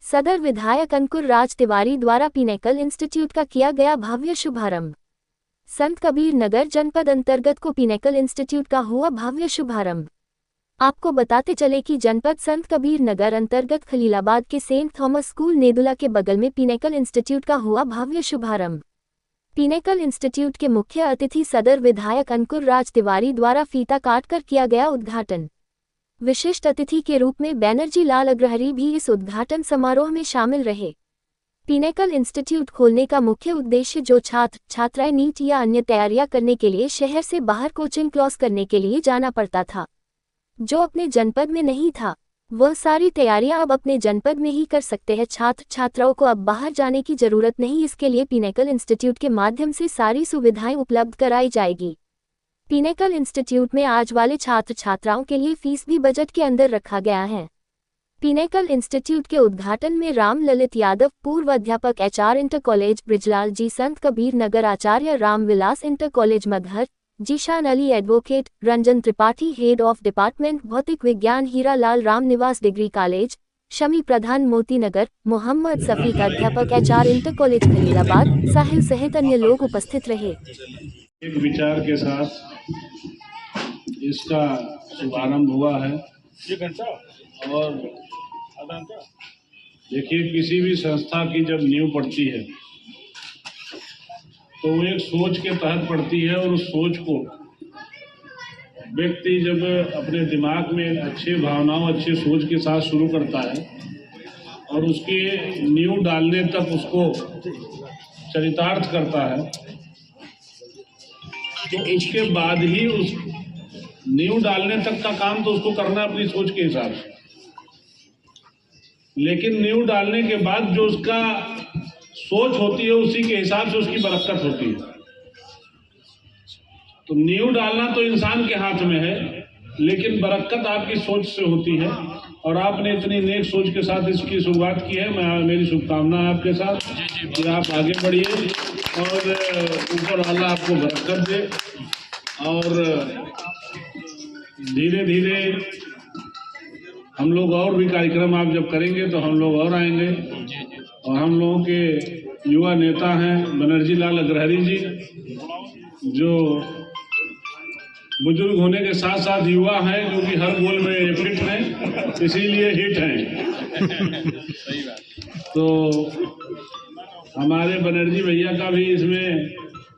सदर विधायक अंकुर राज तिवारी द्वारा पिनेकल इंस्टीट्यूट का किया गया भव्य शुभारंभ। संत कबीर नगर जनपद अंतर्गत को पिनेकल इंस्टीट्यूट का हुआ भव्य शुभारंभ। आपको बताते चले कि जनपद संत कबीर नगर अंतर्गत खलीलाबाद के सेंट थॉमस स्कूल नेदुला के बगल में पिनेकल इंस्टीट्यूट का हुआ भव्य शुभारंभ। पिनेकल इंस्टीट्यूट के मुख्य अतिथि सदर विधायक अंकुर राज तिवारी द्वारा फीता काटकर किया गया उद्घाटन। विशिष्ट अतिथि के रूप में बैनर्जी लाल अग्रहरी भी इस उद्घाटन समारोह में शामिल रहे। पिनेकल इंस्टीट्यूट खोलने का मुख्य उद्देश्य जो छात्र छात्राएं नीट या अन्य तैयारियां करने के लिए शहर से बाहर कोचिंग क्लास करने के लिए जाना पड़ता था, जो अपने जनपद में नहीं था, वह सारी तैयारियां अब अपने जनपद में ही कर सकते हैं। छात्र छात्राओं को अब बाहर जाने की जरूरत नहीं। इसके लिए पिनेकल इंस्टीट्यूट के माध्यम से सारी सुविधाएं उपलब्ध कराई जाएगी। पिनेकल इंस्टीट्यूट में आज वाले छात्र छात्राओं के लिए फीस भी बजट के अंदर रखा गया है। पिनेकल इंस्टीट्यूट के उद्घाटन में राम ललित यादव पूर्व अध्यापक HR inter college Brijlal ji, Sant Kabir Nagar Acharya Ramvilas inter college Maghar, Zeeshan Ali advocate, Ranjan Tripathi head of department भौतिक विज्ञान हीरा लाल रामनिवास डिग्री कॉलेज, शमी प्रधान मोती नगर, मोहम्मद सफीक अध्यापक HR inter college Khalilabad, Sahil सहित अन्य लोग उपस्थित रहे। एक विचार के साथ इसका शुभारंभ हुआ है। और देखिए, किसी भी संस्था की जब नींव पड़ती है तो वो एक सोच के तहत पड़ती है, और उस सोच को व्यक्ति जब अपने दिमाग में अच्छे भावनाओं अच्छी सोच के साथ शुरू करता है और उसकी नींव डालने तक उसको चरितार्थ करता है, तो उसके बाद ही उस नींव डालने तक का काम तो उसको करना अपनी सोच के हिसाब से, लेकिन नींव डालने के बाद जो उसका सोच होती है उसी के हिसाब से उसकी बरकत होती है। तो नींव डालना तो इंसान के हाथ में है, लेकिन बरकत आपकी सोच से होती है। और आपने इतनी नेक सोच के साथ इसकी शुरुआत की है। मेरी शुभकामना है आपके साथ कि आप आगे बढ़िए और ऊपर वाला आपको बरकत दे। और धीरे धीरे हम लोग और भी कार्यक्रम आप जब करेंगे तो हम लोग और आएंगे। और हम लोगों के युवा नेता हैं बैनर्जी लाल अग्रहरी जी, जो बुजुर्ग होने के साथ साथ युवा हैं, जो कि हर गोल में फिट हैं, इसीलिए हिट हैं। तो हमारे बनर्जी भैया का भी इसमें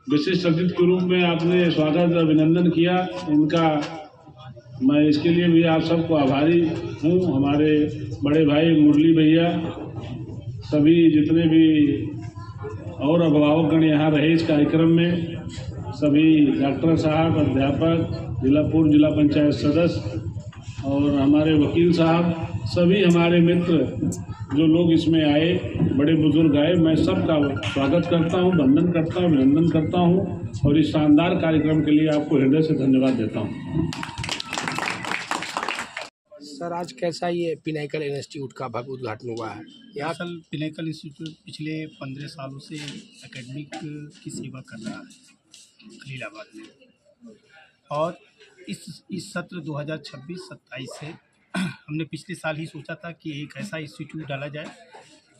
विशिष्ट अतिथि के रूप में आपने स्वागत अभिनंदन किया। इनका मैं इसके लिए भी आप सबको आभारी हूँ। हमारे बड़े भाई मुरली भैया, सभी जितने भी और अभिभावकगण यहाँ रहे इस कार्यक्रम में, सभी डॉक्टर साहब, अध्यापक, जिला पंचायत सदस्य और हमारे वकील साहब, सभी हमारे मित्र जो लोग इसमें आए, बड़े बुजुर्ग आए, मैं सबका स्वागत करता हूँ, वंदन करता हूँ, अभिनंदन करता हूँ और इस शानदार कार्यक्रम के लिए आपको हृदय से धन्यवाद देता हूँ। सर, आज कैसा ये पिनेकल इंस्टीट्यूट का भव्य उद्घाटन हुआ है? यहाँ पिनेकल इंस्टीट्यूट पिछले 15 सालों से एकेडमिक की सेवा कर रहा है खलीलाबाद में, और इस सत्र 2026-27 से हमने पिछले साल ही सोचा था कि एक ऐसा इंस्टीट्यूट डाला जाए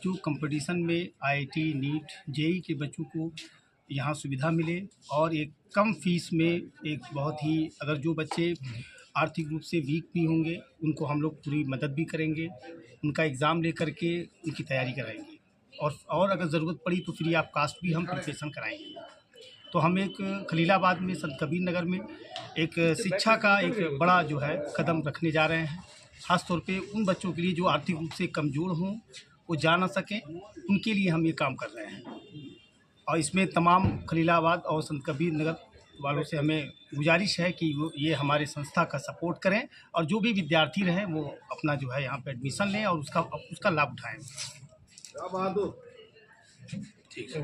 जो कंपटीशन में IIT, नीट, JEE के बच्चों को यहाँ सुविधा मिले, और एक कम फीस में एक बहुत ही, अगर जो बच्चे आर्थिक रूप से वीक भी होंगे उनको हम लोग पूरी मदद भी करेंगे, उनका एग्ज़ाम लेकर के उनकी तैयारी कराएंगे, और अगर ज़रूरत पड़ी तो फ्री ऑफ कास्ट भी हम प्रिपरेशन कराएंगे। तो हम एक खलीलाबाद में संत कबीर नगर में एक शिक्षा का एक बड़ा जो है कदम रखने जा रहे हैं, ख़ास तौर पे उन बच्चों के लिए जो आर्थिक रूप से कमज़ोर हों, वो जा ना सकें, उनके लिए हम ये काम कर रहे हैं। और इसमें तमाम खलीलाबाद और संत कबीर नगर वालों से हमें गुजारिश है कि वो ये हमारे संस्था का सपोर्ट करें, और जो भी विद्यार्थी रहें वो अपना जो है यहाँ पे एडमिशन लें और उसका लाभ उठाएं। ठीक है।